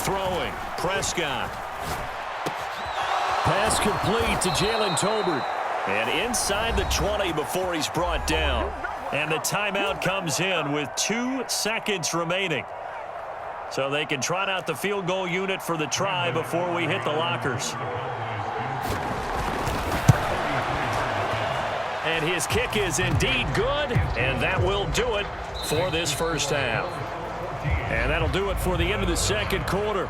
Throwing, Prescott. Pass complete to Jalen Tolbert. And inside the 20 before he's brought down. And the timeout comes in with 2 seconds remaining. So they can trot out the field goal unit for the try before we hit the lockers. And his kick is indeed good, and that will do it for this first half. And that'll do it for the end of the second quarter.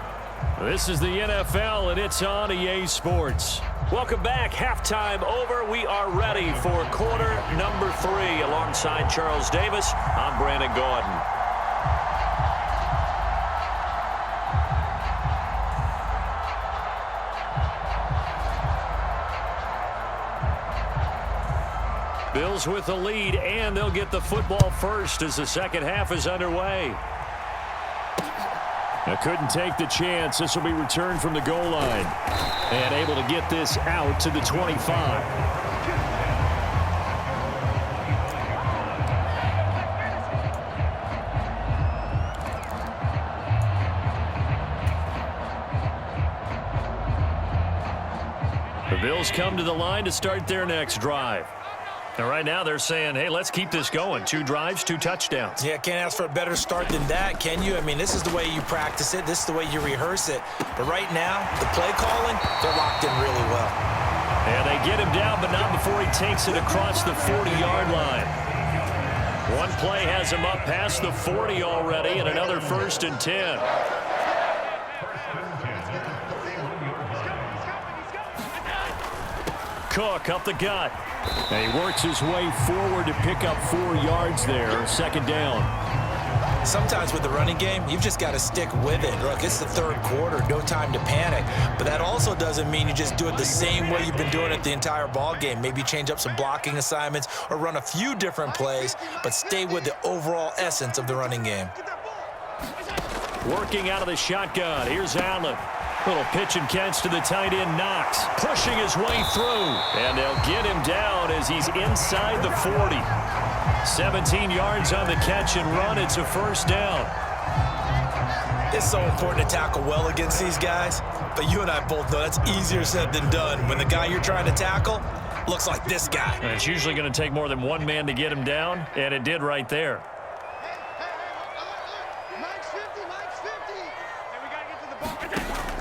This is the NFL, and it's on EA Sports. Welcome back. Halftime over. We are ready for quarter number 3. Alongside Charles Davis, I'm Brandon Gordon. Bills with the lead, and they'll get the football first as the second half is underway. Now couldn't take the chance. This will be returned from the goal line. And able to get this out to the 25. The Bills come to the line to start their next drive. And right now they're saying, hey, let's keep this going. 2 drives, 2 touchdowns. Yeah, can't ask for a better start than that, can you? I mean, this is the way you practice it. This is the way you rehearse it. But right now, the play calling, they're locked in really well. And they get him down, but not before he takes it across the 40-yard line. One play has him up past the 40 already, and another 1st and 10. Cook up the gut. And he works his way forward to pick up 4 yards there. Second down. Sometimes with the running game, you've just got to stick with it. Look, it's the third quarter, no time to panic. But that also doesn't mean you just do it the same way you've been doing it the entire ball game. Maybe change up some blocking assignments or run a few different plays, but stay with the overall essence of the running game. Working out of the shotgun. Here's Allen. Little pitch and catch to the tight end, Knox. Pushing his way through. And they'll get him down as he's inside the 40. 17 yards on the catch and run. It's a first down. It's so important to tackle well against these guys. But you and I both know that's easier said than done. When the guy you're trying to tackle looks like this guy. And it's usually going to take more than one man to get him down. And it did right there.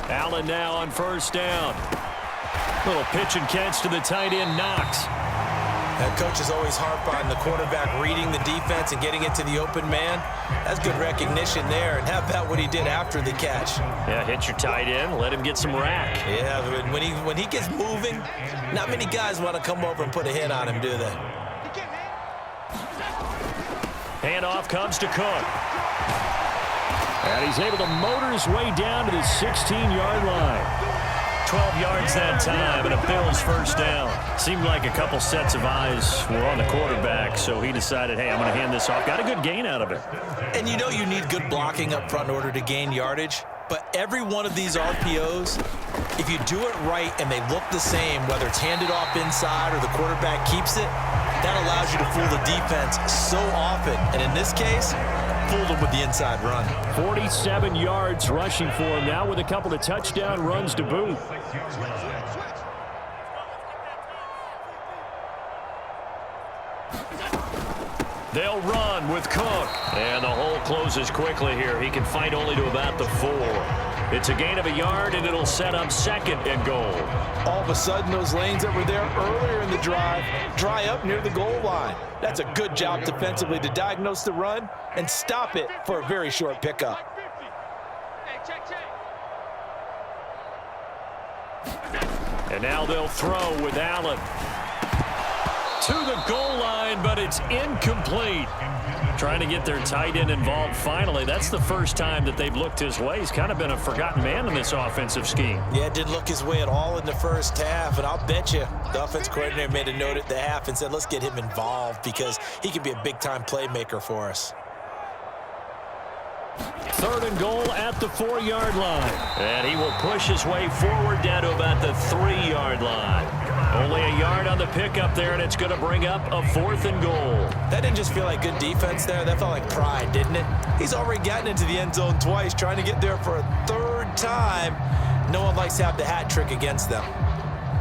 Allen now on first down. Little pitch and catch to the tight end, Knox. That coach is always harp on the quarterback reading the defense and getting it to the open man. That's good recognition there. And how about what he did after the catch? Yeah, hit your tight end, let him get some rack. Yeah, when he gets moving, not many guys want to come over and put a hit on him, do they? Handoff comes to Cook. And he's able to motor his way down to the 16-yard line. 12 yards that time, and a Bills first down. Seemed like a couple sets of eyes were on the quarterback, so he decided, hey, I'm going to hand this off. Got a good gain out of it. And you know you need good blocking up front in order to gain yardage. But every one of these RPOs, if you do it right and they look the same, whether it's handed off inside or the quarterback keeps it, that allows you to fool the defense so often. And in this case, fooled them with the inside run. 47 yards rushing for him now with a couple of touchdown runs to boot. They'll run with Cook. And the hole closes quickly here. He can fight only to about the 4. It's a gain of a yard, and it'll set up second and goal. All of a sudden, those lanes that were there earlier in the drive dry up near the goal line. That's a good job defensively to diagnose the run and stop it for a very short pickup. And now they'll throw with Allen. To the goal line, but it's incomplete. Trying to get their tight end involved finally. That's the first time that they've looked his way. He's kind of been a forgotten man in this offensive scheme. Yeah, didn't look his way at all in the first half, and I'll bet you the offense coordinator made a note at the half and said, let's get him involved because he could be a big-time playmaker for us. Third and goal at the 4-yard line. And he will push his way forward down to about the 3-yard line. Only a yard on the pickup there, and it's going to bring up a 4th and goal. That didn't just feel like good defense there. That felt like pride, didn't it? He's already gotten into the end zone twice, trying to get there for a 3rd time, no one likes to have the hat trick against them.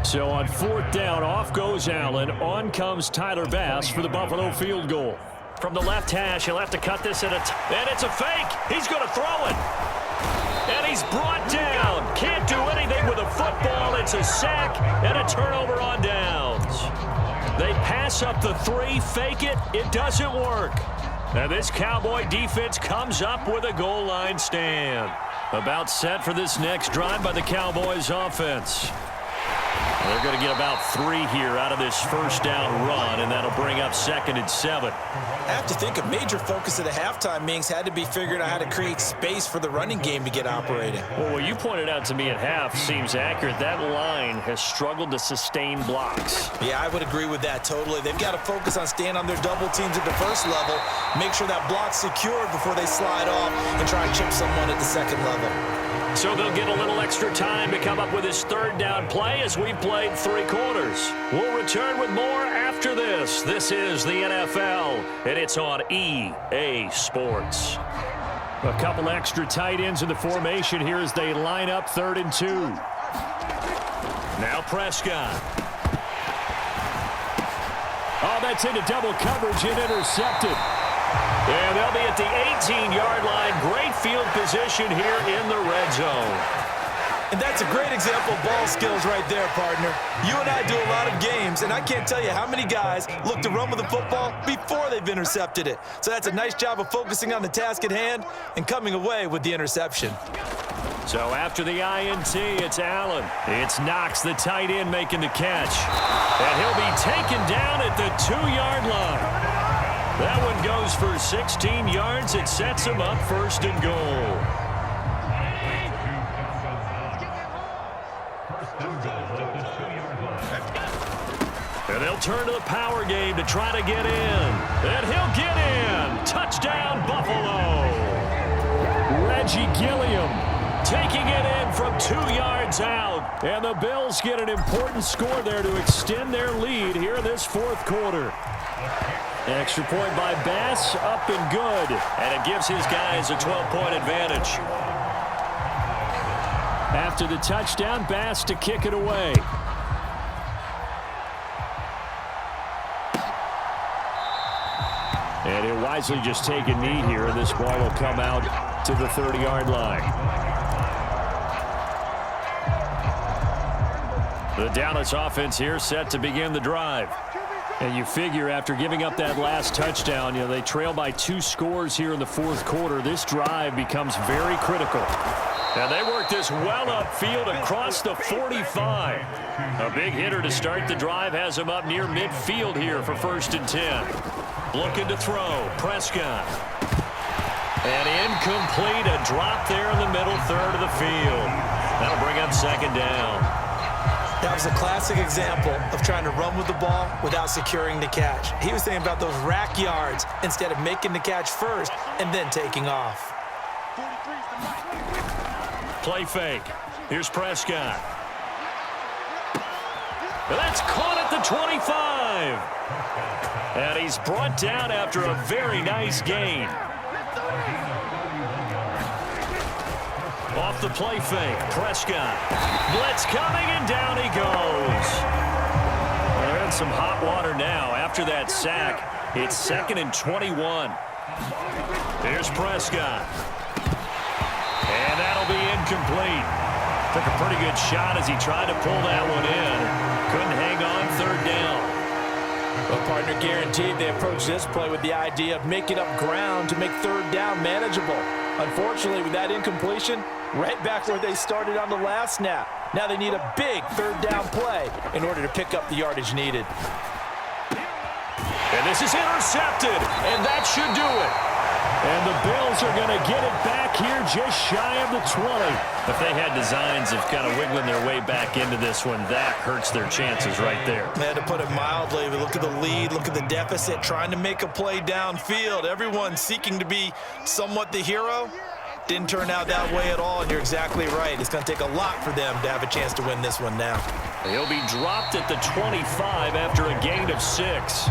So on 4th down, off goes Allen. On comes Tyler Bass for the Buffalo field goal. From the left hash, he'll have to cut this and it's a fake. He's going to throw it. And he's brought down. Can't do anything with a football. It's a sack and a turnover on downs. They pass up the 3, fake it. It doesn't work. And this Cowboy defense comes up with a goal line stand. About set for this next drive by the Cowboys offense. They're going to get about 3 here out of this first down run, and that'll bring up 2nd and 7. I have to think a major focus at the halftime meetings had to be figuring out how to create space for the running game to get operating. Well, what you pointed out to me at half seems accurate. That line has struggled to sustain blocks. Yeah, I would agree with that totally. They've got to focus on staying on their double teams at the first level, make sure that block's secured before they slide off and try and chip someone at the second level. So they'll get a little extra time to come up with his 3rd down play as we've played 3 quarters. We'll return with more after this. This is the NFL, and it's on EA Sports. A couple extra tight ends in the formation here as they line up 3rd and 2. Now Prescott. Oh, that's into double coverage and intercepted. And they'll be at the 18-yard line. Great field position here in the red zone. And that's a great example of ball skills right there, partner. You and I do a lot of games, and I can't tell you how many guys look to run with the football before they've intercepted it. So that's a nice job of focusing on the task at hand and coming away with the interception. So after the INT, it's Allen. It's Knox, the tight end, making the catch. And he'll be taken down at the 2-yard line. That one goes for 16 yards. It sets him up 1st and goal. And they'll turn to the power game to try to get in. And he'll get in. Touchdown, Buffalo. Reggie Gilliam taking it in from 2 yards out. And the Bills get an important score there to extend their lead here in this 4th quarter. Extra point by Bass, up and good. And it gives his guys a 12-point advantage. After the touchdown, Bass to kick it away. And he'll wisely just take a knee here, and this ball will come out to the 30-yard line. The Dallas offense here set to begin the drive. And you figure after giving up that last touchdown, they trail by 2 scores here in the 4th quarter. This drive becomes very critical. And they work this well upfield across the 45. A big hitter to start the drive has him up near midfield here for 1st and 10. Looking to throw, Prescott. And incomplete, a drop there in the middle third of the field. That'll bring up 2nd down. That was a classic example of trying to run with the ball without securing the catch. He was thinking about those rack yards instead of making the catch first and then taking off. Play fake. Here's Prescott. That's caught at the 25. And he's brought down after a very nice gain. Off the play fake, Prescott. Blitz coming, and down he goes. They're in some hot water now. After that sack, it's 2nd and 21. Here's Prescott. And that'll be incomplete. Took a pretty good shot as he tried to pull that one in. Couldn't hang on 3rd down. Well, partner, guaranteed they approach this play with the idea of making up ground to make 3rd down manageable. Unfortunately, with that incompletion, right back where they started on the last snap. Now they need a big 3rd down play in order to pick up the yardage needed. And this is intercepted, and that should do it. And the Bills are going to get it back here just shy of the 20. If they had designs of kind of wiggling their way back into this one, that hurts their chances right there. They had to put it mildly. Look at the lead, look at the deficit, trying to make a play downfield. Everyone seeking to be somewhat the hero. Didn't turn out that way at all, and you're exactly right. It's going to take a lot for them to have a chance to win this one now. He'll be dropped at the 25 after a gain of 6.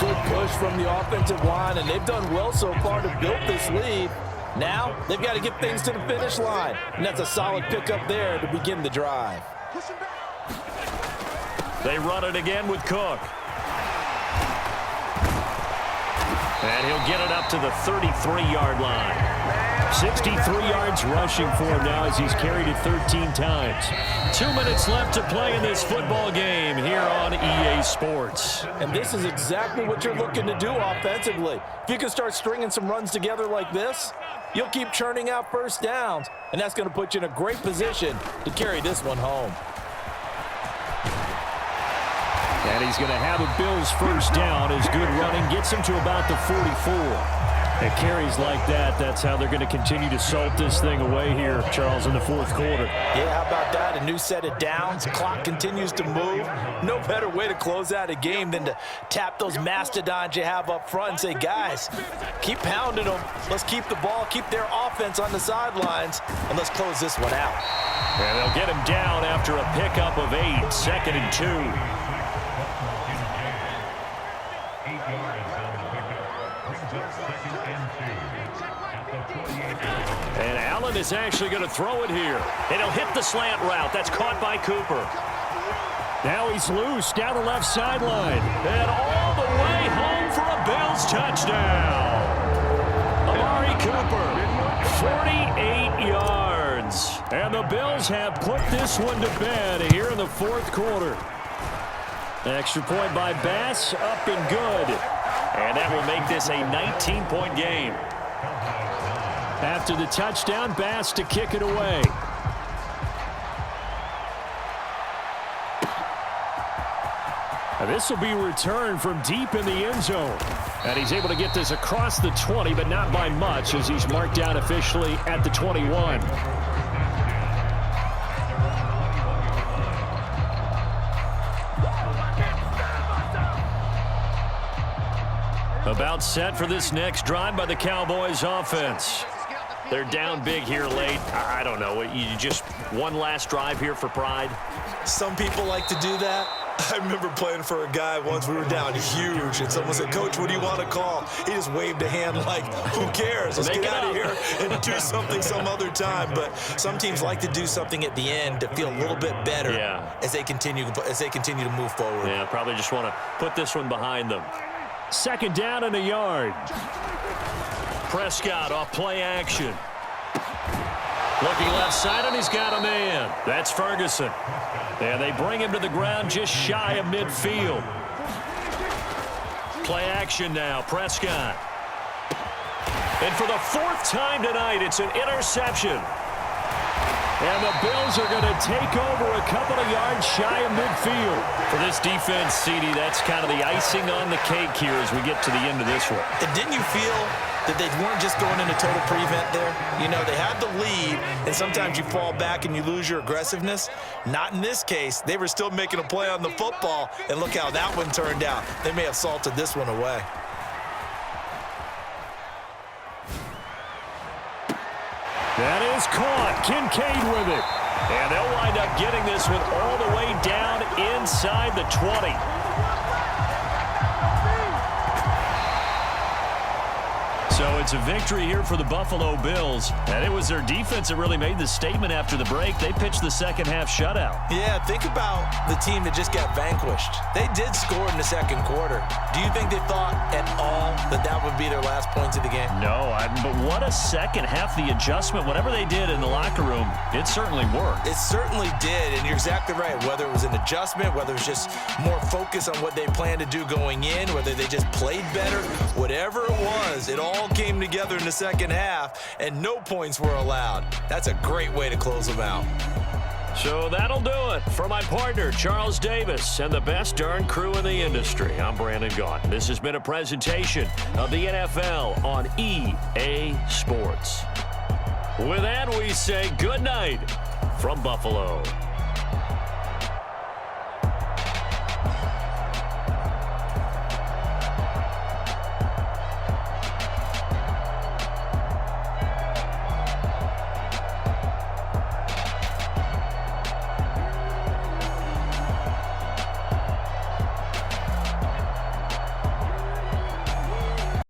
Good push from the offensive line, and they've done well so far to build this lead. Now, they've got to get things to the finish line, and that's a solid pickup there to begin the drive. They run it again with Cook. And he'll get it up to the 33-yard line. 63 yards rushing for him now as he's carried it 13 times. 2 minutes left to play in this football game here on EA Sports. And this is exactly what you're looking to do offensively. If you can start stringing some runs together like this, you'll keep churning out first downs, and that's going to put you in a great position to carry this one home. And he's going to have a Bills first down as good running gets him to about the 44. And carries like that, that's how they're going to continue to salt this thing away here, Charles, in the fourth quarter. Yeah, how about that? A new set of downs. Clock continues to move. No better way to close out a game than to tap those mastodons you have up front and say, guys, keep pounding them. Let's keep the ball, keep their offense on the sidelines, and let's close this one out. And they'll get him down after a pickup of 8, 2nd and 2. And Allen is actually going to throw it here. And he'll hit the slant route. That's caught by Cooper. Now he's loose down the left sideline. And all the way home for a Bills touchdown. Amari Cooper, 48 yards. And the Bills have put this one to bed here in the fourth quarter. Extra point by Bass, up and good. And that will make this a 19-point game. After the touchdown, Bass to kick it away. And this will be returned from deep in the end zone. And he's able to get this across the 20, but not by much, as he's marked down officially at the 21. About set for this next drive by the Cowboys offense. They're down big here late. I don't know. You just one last drive here for pride? Some people like to do that. I remember playing for a guy once. We were down huge, and someone said, "Coach, what do you want to call?" He just waved a hand like, who cares? Let's get out of here and do something some other time. But some teams like to do something at the end to feel a little bit better as they continue to move forward. Yeah, probably just want to put this one behind them. 2nd down and a yard. Prescott off play action. Looking left side, and he's got a man. That's Ferguson. And they bring him to the ground just shy of midfield. Play action now, Prescott. And for the 4th time tonight, it's an interception. And the Bills are going to take over a couple of yards shy of midfield. For this defense, CD, that's kind of the icing on the cake here as we get to the end of this one. And didn't you feel that they weren't just going into total prevent there? You know, they had the lead, and sometimes you fall back and you lose your aggressiveness. Not in this case. They were still making a play on the football, and look how that one turned out. They may have salted this one away. That is caught. Kincaid with it. And they'll wind up getting this one all the way down inside the 20. So it's a victory here for the Buffalo Bills. And it was their defense that really made the statement after the break. They pitched the second half shutout. Yeah, think about the team that just got vanquished. They did score in the second quarter. Do you think they thought at all that that would be their last points of the game? No, but what a second half. The adjustment, whatever they did in the locker room, it certainly worked. It certainly did, and you're exactly right. Whether it was an adjustment, whether it was just more focus on what they planned to do going in, whether they just played better, whatever it was, it all came together in the second half, and no points were allowed. That's a great way to close them out. So that'll do it for my partner, Charles Davis, and the best darn crew in the industry. I'm Brandon Gaughan. This has been a presentation of the NFL on EA Sports. With that, we say good night from Buffalo.